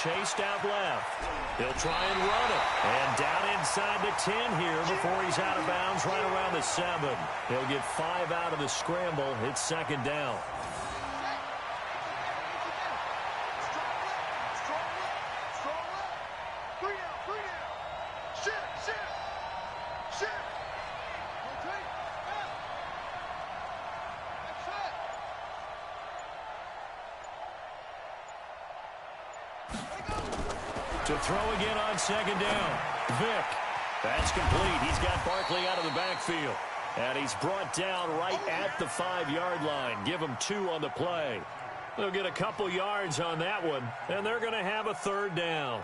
chased out left. He'll try and run it. And down inside the 10 here before he's out of bounds right around the 7. He'll get 5 out of the scramble. It's second down. To throw again on second down. Vick. That's complete. He's got Barkley out of the backfield. And he's brought down right at the 5-yard line. Give him 2 on the play. They'll get a couple yards on that one, and they're going to have a third down.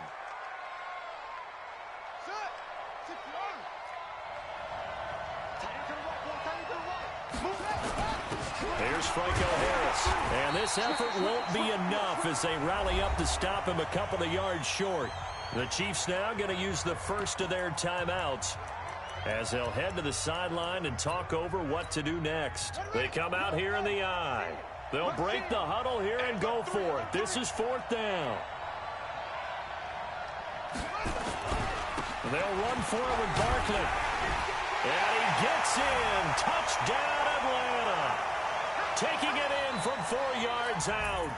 Here's Franco Harris. And this effort won't be enough as they rally up to stop him a couple of yards short. The Chiefs now going to use the first of their timeouts as they'll head to the sideline and talk over what to do next. They come out here in the I. They'll break the huddle here and go for it. This is 4th down. They'll run forward Barkley. And he gets in. Touchdown, Atlanta. Taking it in from 4 yards out.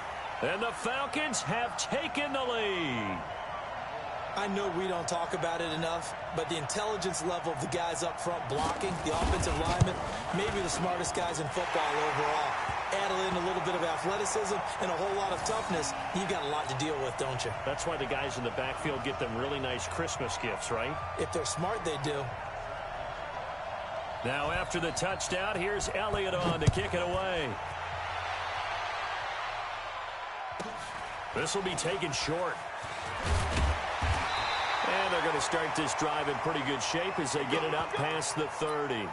And the Falcons have taken the lead. I know we don't talk about it enough, but the intelligence level of the guys up front blocking, the offensive linemen, maybe the smartest guys in football overall. Add in a little bit of athleticism and a whole lot of toughness, you've got a lot to deal with, don't you? That's why the guys in the backfield get them really nice Christmas gifts, right? If they're smart, they do. Now after the touchdown, here's Elliott on to kick it away. This will be taken short. And they're going to start this drive in pretty good shape as they get it up past the 30.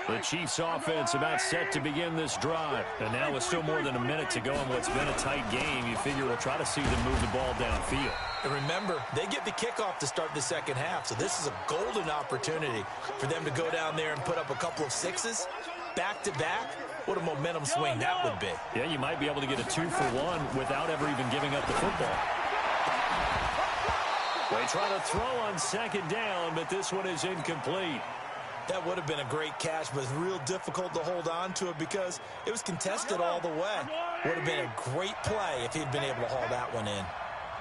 The Chiefs offense about set to begin this drive. And now with still more than a minute to go in what's been a tight game, you figure we'll try to see them move the ball downfield. And remember, they get the kickoff to start the second half, so this is a golden opportunity for them to go down there and put up a couple of sixes back-to-back. What a momentum swing that would be. Yeah, you might be able to get a 2-for-1 without ever even giving up the football. They try to throw on second down, but this one is incomplete. That would have been a great catch, but it's real difficult to hold on to it because it was contested all the way. Would have been a great play if he'd been able to haul that one in.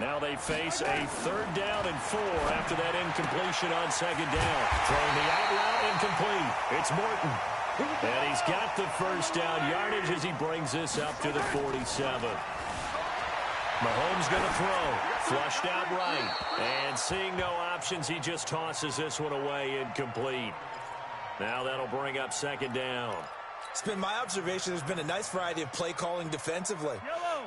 Now they face a 3rd down and 4 after that incompletion on second down. Throwing the out route incomplete. It's Morton. And he's got the first down yardage as he brings this up to the 47. Mahomes going to throw. Flushed out right. And seeing no options, he just tosses this one away incomplete. Now that'll bring up second down. It's been my observation there's been a nice variety of play calling defensively.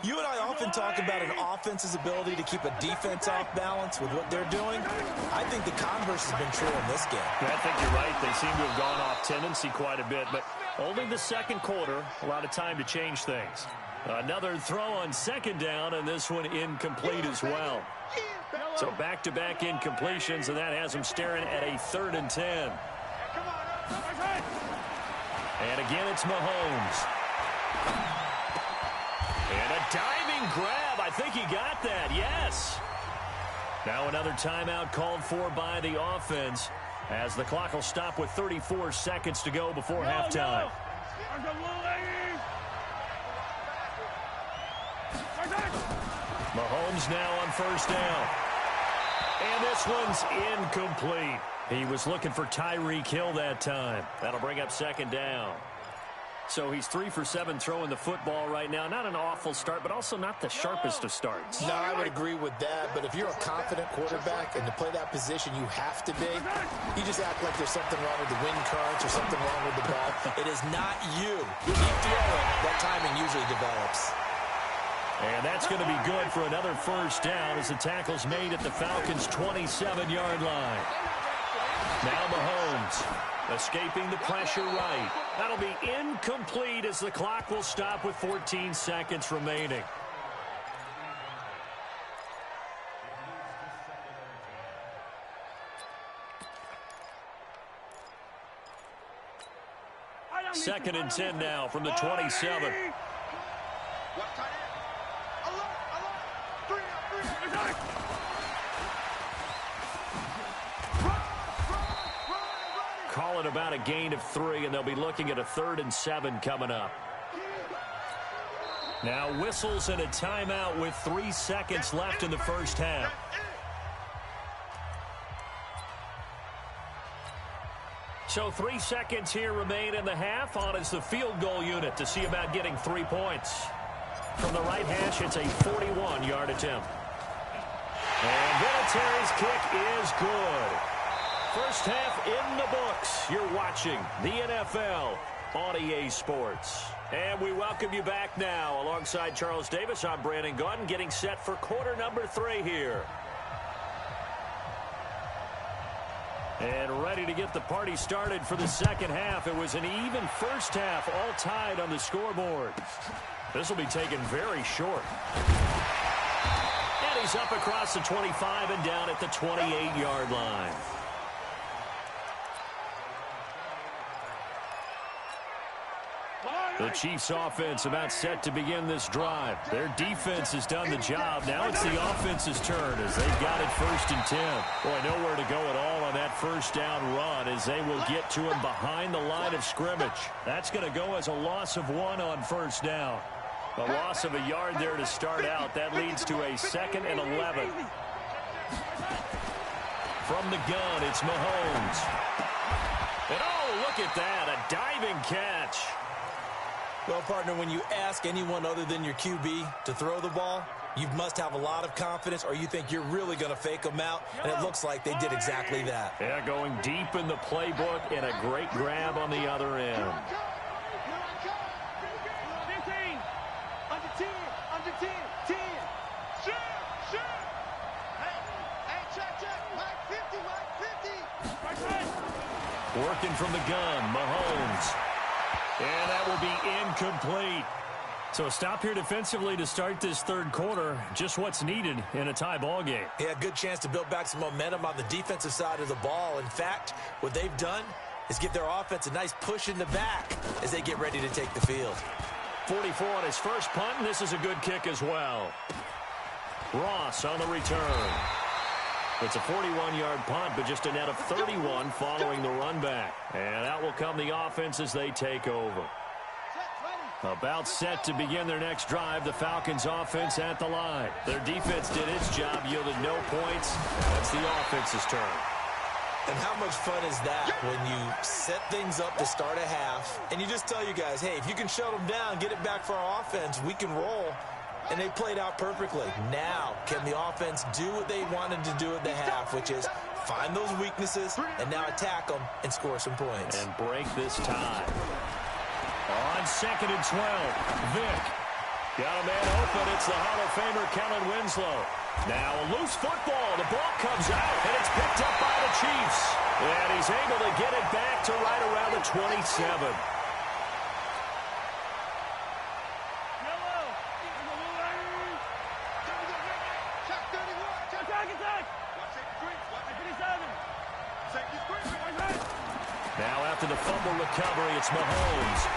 You and I often talk about an offense's ability to keep a defense off balance with what they're doing. I think the converse has been true in this game. I think you're right. They seem to have gone off tendency quite a bit, but only the second quarter, a lot of time to change things. Another throw on second down, and this one incomplete as well. So back-to-back incompletions, and that has them staring at a 3rd and 10. And again, it's Mahomes. And a diving grab. I think he got that. Yes. Now another timeout called for by the offense as the clock will stop with 34 seconds to go before halftime. Mahomes now on first down. And this one's incomplete. He was looking for Tyreek Hill that time. That'll bring up second down. So he's 3 for 7 throwing the football right now. Not an awful start, but also not the sharpest of starts. No, I would agree with that. But if you're a confident quarterback and to play that position you have to be, you just act like there's something wrong with the wind currents or something wrong with the ball. It is not you. Keep throwing. That timing usually develops. And that's going to be good for another first down as the tackle's made at the Falcons' 27-yard line. Now Mahomes escaping the pressure right. That'll be incomplete as the clock will stop with 14 seconds remaining. Second and 10 now from the 27. Call it about a gain of 3, and they'll be looking at a 3rd and 7 coming up. Now whistles and a timeout with 3 seconds left in the first half. So 3 seconds here remain in the half. On is the field goal unit to see about getting 3 points. From the right hash, it's a 41-yard attempt. And Vinatieri's kick is good. First half in the books. You're watching the NFL on EA Sports. And we welcome you back now. Alongside Charles Davis, I'm Brandon Gaudin, getting set for quarter number 3 here. And ready to get the party started for the second half. It was an even first half, all tied on the scoreboard. This will be taken very short. And he's up across the 25 and down at the 28-yard line. The Chiefs offense about set to begin this drive. Their defense has done the job. Now it's the offense's turn as they've got it 1st and 10. Boy, nowhere to go at all on that first down run as they will get to him behind the line of scrimmage. That's going to go as a loss of 1 on first down. A loss of a yard there to start out. That leads to a 2nd and 11. From the gun, it's Mahomes. And oh, look at that, a diving catch. Well, partner, when you ask anyone other than your QB to throw the ball, you must have a lot of confidence or you think you're really going to fake them out, and it looks like they did exactly that. Yeah, going deep in the playbook and a great grab on the other end. Working from the gun, Mahomes. And that will be incomplete. So a stop here defensively to start this third quarter. Just what's needed in a tie ball game. Yeah, good chance to build back some momentum on the defensive side of the ball. In fact, what they've done is give their offense a nice push in the back as they get ready to take the field. 44 on his first punt, and this is a good kick as well. Ross on the return. It's a 41-yard punt, but just a net of 31 following the run back. And out will come the offense as they take over. About set to begin their next drive, the Falcons offense at the line. Their defense did its job, yielded no points. That's the offense's turn. And how much fun is that when you set things up to start a half, and you just tell you guys, hey, if you can shut them down, get it back for our offense, we can roll. And they played out perfectly. Now, can the offense do what they wanted to do at the half, which is find those weaknesses and now attack them and score some points. And break this tie. On 2nd and 12, Vick. Got a man open. It's the Hall of Famer, Kellen Winslow. Now a loose football. The ball comes out, and it's picked up by the Chiefs. And he's able to get it back to right around the 27. Now after the fumble recovery, it's Mahomes.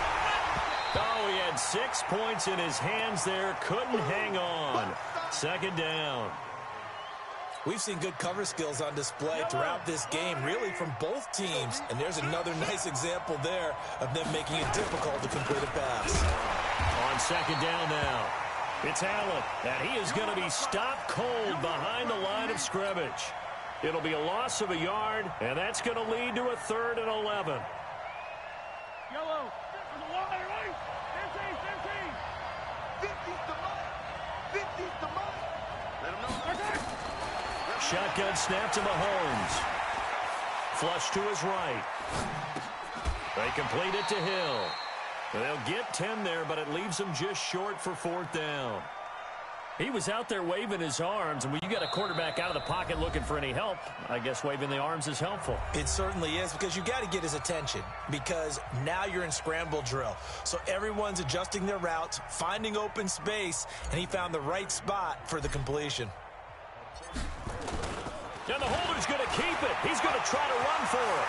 Oh, he had 6 points in his hands there. Couldn't hang on. 2nd down. We've seen good cover skills on display throughout this game, really from both teams. And there's another nice example there of them making it difficult to complete a pass. On 2nd down now, it's Allen. And he is going to be stopped cold behind the line of scrimmage. It'll be a loss of a yard, and that's going to lead to a 3rd and 11. Yellow. Shotgun snap to Mahomes. Flush to his right. They complete it to Hill. They'll get 10 there, but it leaves them just short for 4th down. He was out there waving his arms, and when you got a quarterback out of the pocket looking for any help, I guess waving the arms is helpful. It certainly is, because you got to get his attention, because now you're in scramble drill. So everyone's adjusting their routes, finding open space, and he found the right spot for the completion. And the holder's going to keep it. He's going to try to run for it.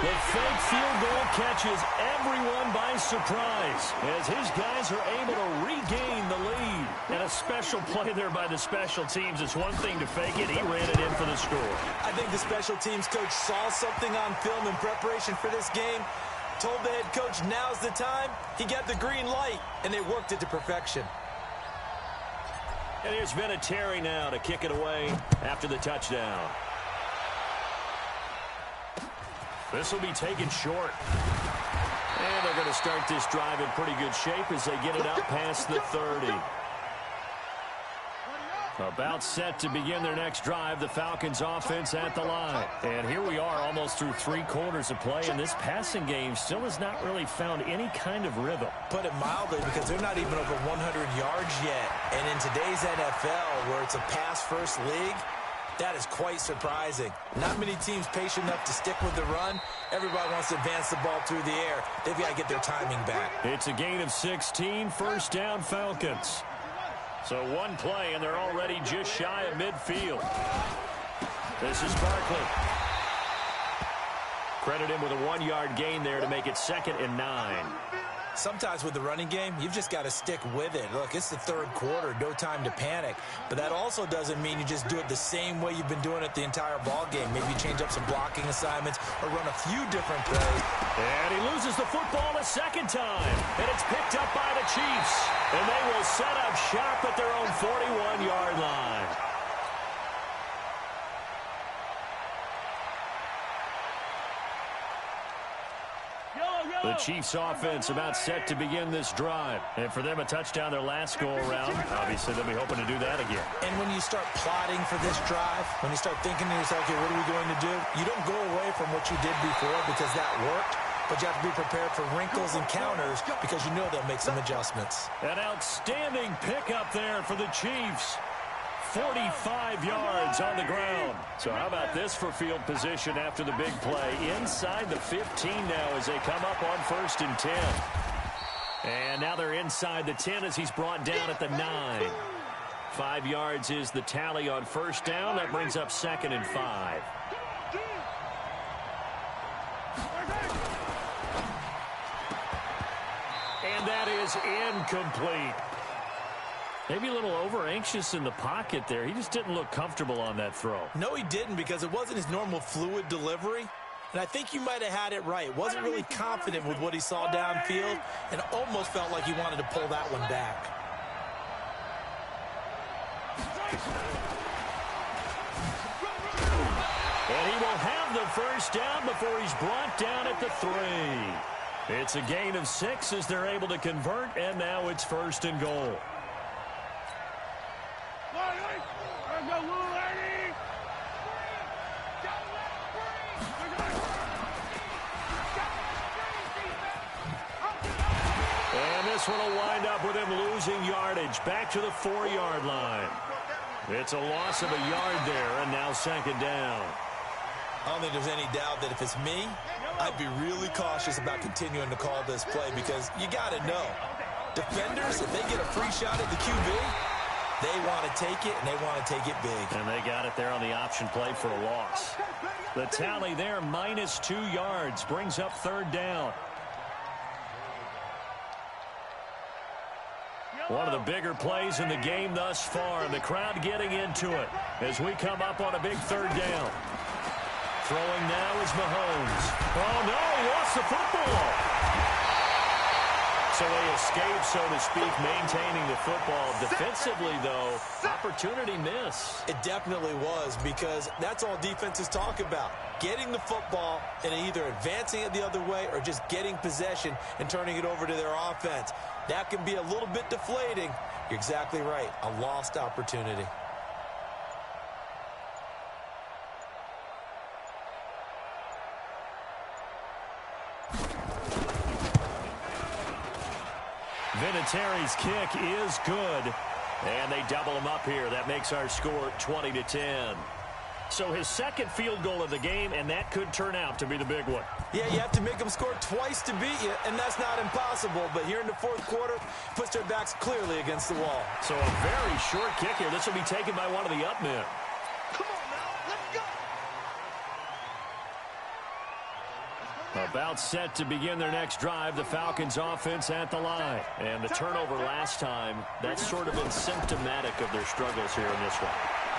The fake field goal catches everyone by surprise as his guys are able to regain the lead. And a A special play there by the special teams. It's one thing to fake it. He ran it in for the score. I think the special teams coach saw something on film in preparation for this game, told the head coach now's the time. He got the green light, and they worked it to perfection. And here's Vinatieri now to kick it away after the touchdown. This will be taken short. And they're going to start this drive in pretty good shape as they get it out past the 30. About set to begin their next drive, the Falcons offense at the line. And here we are almost through 3 quarters of play, and this passing game still has not really found any kind of rhythm. Put it mildly, because they're not even over 100 yards yet. And in today's NFL, where it's a pass-first league, that is quite surprising. Not many teams patient enough to stick with the run. Everybody wants to advance the ball through the air. They've got to get their timing back. It's a gain of 16, first down Falcons. So one play, and they're already just shy of midfield. This is Barkley. Credit him with a 1-yard gain there to make it 2nd and 9. Sometimes with the running game, you've just got to stick with it. Look, it's the 3rd quarter, no time to panic. But that also doesn't mean you just do it the same way you've been doing it the entire ball game. Maybe you change up some blocking assignments or run a few different plays. And he loses the football a 2nd time. And it's picked up by the Chiefs. And they will set up shop at their own 41-yard line. The Chiefs offense about set to begin this drive. And for them, a touchdown their last go-around. Obviously, they'll be hoping to do that again. And when you start plotting for this drive, when you start thinking to yourself, okay, what are we going to do? You don't go away from what you did before because that worked. But you have to be prepared for wrinkles and counters because you know they'll make some adjustments. An outstanding pickup there for the Chiefs. 45 yards on the ground. So how about this for field position after the big play? Inside the 15 now as they come up on 1st and 10. And now they're inside the 10 as he's brought down at the 9. 5 yards is the tally on 1st down. That brings up 2nd and 5. And that is incomplete. Maybe a little over-anxious in the pocket there. He just didn't look comfortable on that throw. No, he didn't, because it wasn't his normal fluid delivery. And I think you might have had it right. Wasn't really confident with what he saw downfield and almost felt like he wanted to pull that one back. And he will have the 1st down before he's brought down at the 3. It's a gain of 6 as they're able to convert, and now it's 1st and goal. And this one will wind up with him losing yardage back to the 4-yard line. It's a loss of a yard there, and now 2nd down. I don't think there's any doubt that if it's me, I'd be really cautious about continuing to call this play because you got to know. Defenders, if they get a free shot at the QB, they want to take it, and they want to take it big. And they got it there on the option play for a loss. The tally there, -2 yards, brings up 3rd down. One of the bigger plays in the game thus far, and the crowd getting into it as we come up on a big 3rd down. Throwing now is Mahomes. Oh, no, he lost the football. So they escape, so to speak, maintaining the football. Defensively, though, opportunity miss. It definitely was, because that's all defenses talk about. Getting the football and either advancing it the other way or just getting possession and turning it over to their offense. That can be a little bit deflating. You're exactly right. A lost opportunity. Vinatieri's kick is good. And they double him up here. That makes our score 20-10. So his 2nd field goal of the game, and that could turn out to be the big one. Yeah, you have to make them score twice to beat you, and that's not impossible. But here in the 4th quarter, puts their backs clearly against the wall. So a very short kick here. This will be taken by one of the up men. Come on now, let's go. About set to begin their next drive, the Falcons offense at the line. And the turnover last time, that's sort of been symptomatic of their struggles here in this one.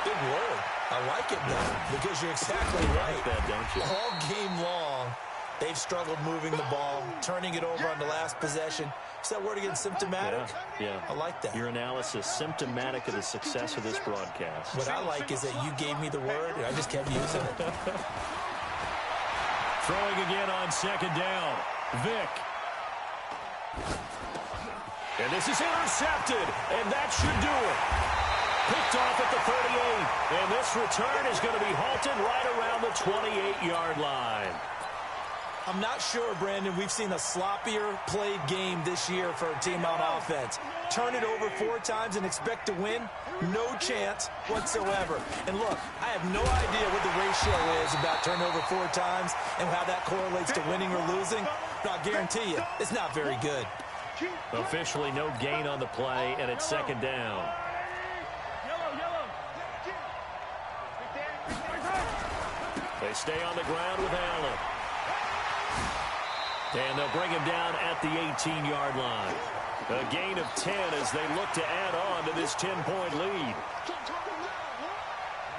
Big word. I like it, though, because you're exactly right. Like that, don't you? All game long, they've struggled moving the ball, turning it over on the last possession. Is that word again, symptomatic? Yeah. I like that. Your analysis, symptomatic of the success of this broadcast. What I like is that you gave me the word, and I just kept using it. Throwing again on second down. Vick. And this is intercepted, and that should do it. Picked off at the 38, and this return is going to be halted right around the 28-yard line. I'm not sure, Brandon, we've seen a sloppier played game this year for a team on offense. Turn it over 4 times and expect to win? No chance whatsoever. And look, I have no idea what the ratio is about turnover 4 times and how that correlates to winning or losing. But I'll guarantee you, it's not very good. Officially no gain on the play, and it's second down. They stay on the ground with Allen. And they'll bring him down at the 18-yard line. A gain of 10 as they look to add on to this 10-point lead.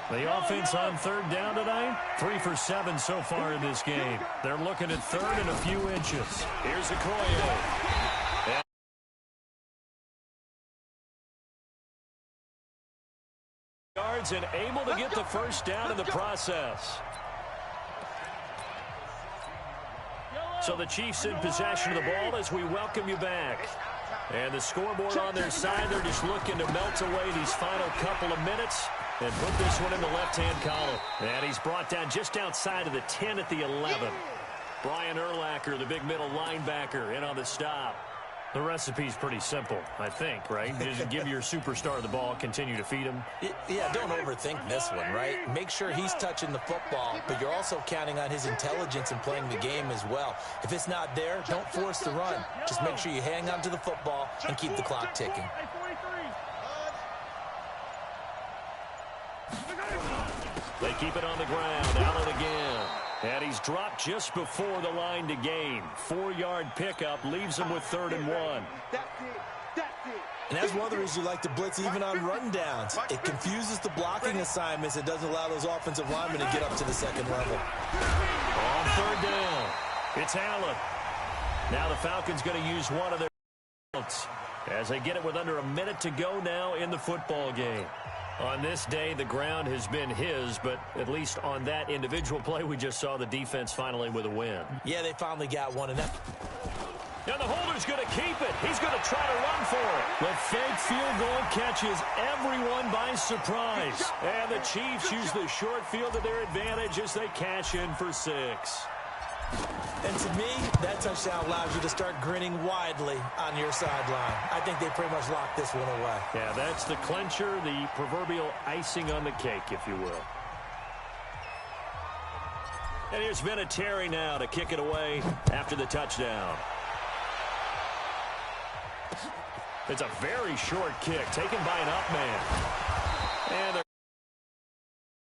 The offense on third down tonight, 3 for 7 so far in this game. They're looking at third and a few inches. Here's Okoye. Yards and able to get the first down in the process. So the Chiefs in possession of the ball as we welcome you back. And the scoreboard on their side, they're just looking to melt away these final couple of minutes and put this one in the left-hand column. And he's brought down just outside of the 10 at the 11. Brian Urlacher, the big middle linebacker, in on the stop. The recipe's pretty simple, I think, right? Just give your superstar the ball, continue to feed him. Yeah, don't overthink this one, right? Make sure he's touching the football, but you're also counting on his intelligence in playing the game as well. If it's not there, don't force the run. Just make sure you hang on to the football and keep the clock ticking. They keep it on the ground. Allen again. And he's dropped just before the line to gain. 4-yard pickup leaves him with 3rd and 1. And that's one of the reasons you like to blitz even on rundowns. It confuses the blocking assignments. It doesn't allow those offensive linemen to get up to the second level. On 3rd down, it's Allen. Now the Falcons going to use one of their outs as they get it with under a minute to go now in the football game. On this day, the ground has been his, but at least on that individual play, we just saw the defense finally with a win. Yeah, they finally got one. And that. Now the holder's going to keep it. He's going to try to run for it. The fake field goal catches everyone by surprise. And the Chiefs use the short field to their advantage as they cash in for 6. And to me, that touchdown allows you to start grinning widely on your sideline. I think they pretty much locked this one away. Yeah, that's the clincher, the proverbial icing on the cake, if you will. And here's Vinatieri now to kick it away after the touchdown. It's a very short kick taken by an up man. And they're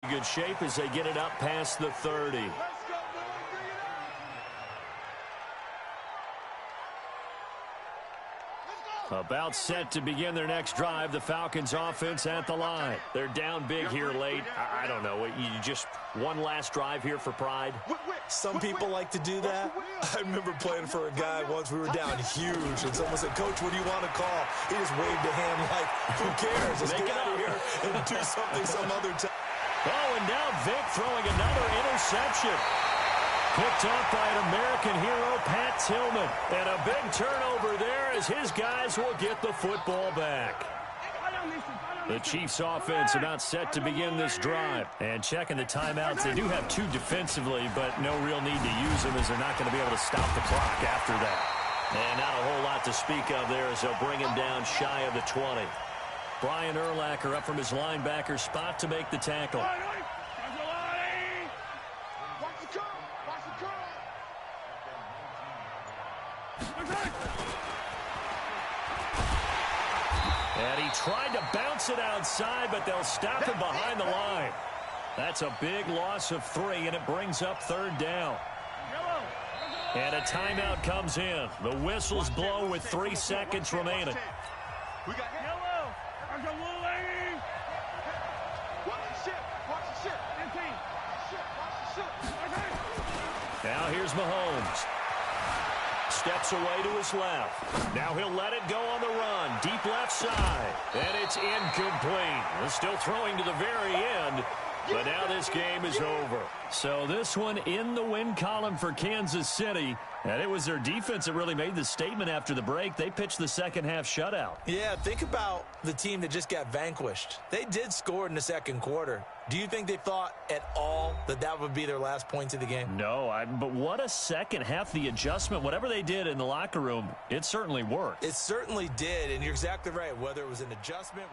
in good shape as they get it up past the 30. About set to begin their next drive, the Falcons offense at the line. They're down big here late. I don't know. You just one last drive here for pride? Some people like to do that. I remember playing for a guy once. We were down huge, and someone said, "Coach, what do you want to call?" He just waved a hand like, "Who cares? Let's get out of here and do something some other time." Oh, and now Vick throwing another interception. Picked off by an American hero, Pat Tillman. And a big turnover there as his guys will get the football back. The Chiefs offense about set to begin this drive. And checking the timeouts, they do have 2 defensively, but no real need to use them as they're not going to be able to stop the clock after that. And not a whole lot to speak of there as they'll bring him down shy of the 20. Brian Urlacher up from his linebacker spot to make the tackle. And he tried to bounce it outside, but they'll stop him behind the line. That's a big loss of 3, and it brings up 3rd down. And a timeout comes in. The whistles blow with 3 seconds remaining. We got yellow. There's a little lady. Watch the ship. Watch the ship. 15. Watch the ship. Now here's Mahomes. Steps away to his left. Now he'll let it go on the run. Deep left side. And it's incomplete. He's still throwing to the very end. But now this game is over. So this one in the win column for Kansas City. And it was their defense that really made the statement after the break. They pitched the second half shutout. Yeah, think about the team that just got vanquished. They did score in the second quarter. Do you think they thought at all that that would be their last points of the game? No, but what a second half. The adjustment, whatever they did in the locker room, it certainly worked. It certainly did, and you're exactly right. Whether it was an adjustment...